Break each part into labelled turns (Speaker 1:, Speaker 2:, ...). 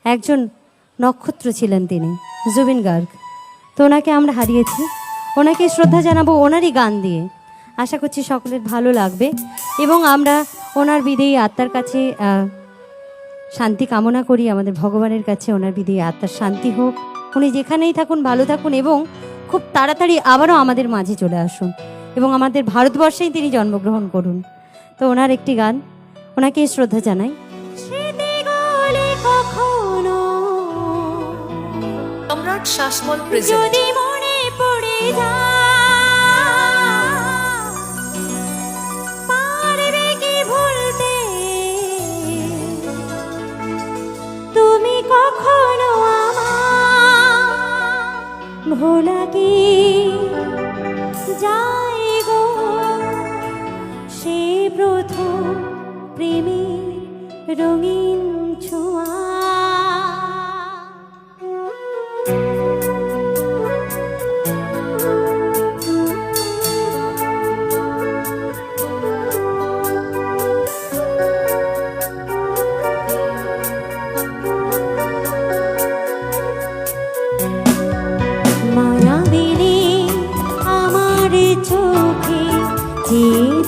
Speaker 1: একজন নক্ষত্র ছিলেন তিনি, জুবিন গার্গ। তো ওনাকে আমরা হারিয়েছি, ওনাকে শ্রদ্ধা জানাবো ওনারই গান দিয়ে। আশা করছি সকলের ভালো লাগবে এবং আমরা ওনার বিদেয়ী আত্মার কাছে শান্তি কামনা করি, আমাদের ভগবানের কাছে ওনার বিদেয়ী আত্মার শান্তি হোক। উনি যেখানেই থাকুন ভালো থাকুন এবং খুব তাড়াতাড়ি আবারও আমাদের মাঝে চলে আসুন এবং আমাদের ভারতবর্ষেই তিনি জন্মগ্রহণ করুন। তো ওনার একটি গান, ওনাকে শ্রদ্ধা জানাই।
Speaker 2: সম্রাট শাসমল প্রেজেন্ট।
Speaker 1: যদি মনে পড়ে পারবে কি ভুলতে তুমি কখনো আমার ভোলা কি যাই গো সে প্রথম প্রেমের রঙিন ছোঁয়া।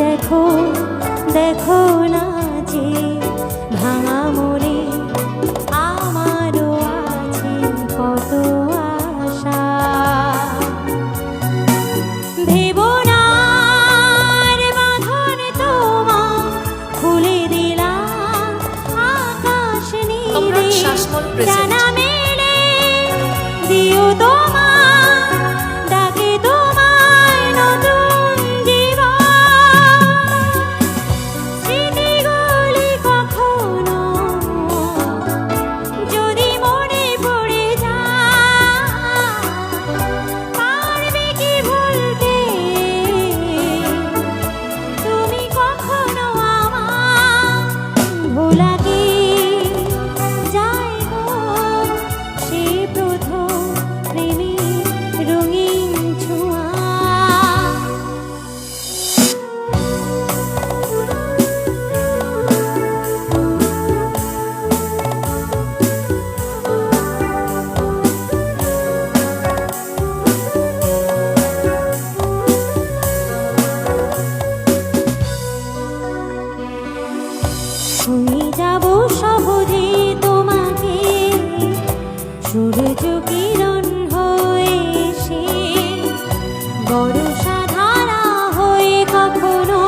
Speaker 1: দেখো দেখো না যে ভাঙা মনে আমারও আছে কত আশা। ভেবো না বাঁধন তোমার খুলে দিলাম আকাশ নীলে, জানা মেলে দিও তোমার যাবো সহজে তোমাকে সূর্য কিরণ হয়ে সে বর্ষা ধারা হয়ে কখনো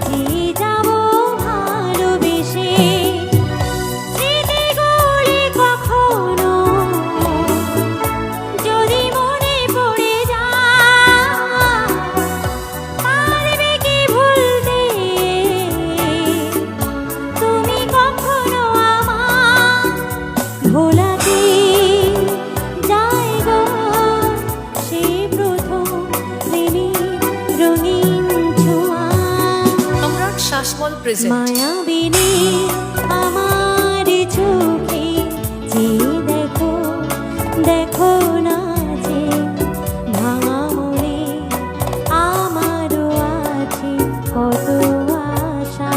Speaker 1: ভিজিয়ে যাবো ভালোবেসে। স্মৃতিগুলি কখনো যদি মনে পড়ে যায় পারবে কি ভুলতে ভোলা কি যায় গো সে প্রথম প্রেমের রঙিন ছোঁয়া।
Speaker 2: সম্রাট শাসমল প্রেজেন্ট।
Speaker 1: মায়াবিনী আমার চোখে যে দেখো দেখো না যে ভাঙা মনে আমারও আছে কত আশা।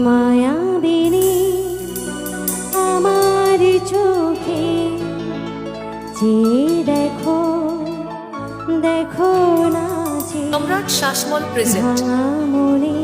Speaker 1: মায়াবিনী আমার চোখে যে দেখো দেখো না যে
Speaker 2: সম্রাট শাসমল প্রেজেন্ট।
Speaker 1: ভাঙা মনে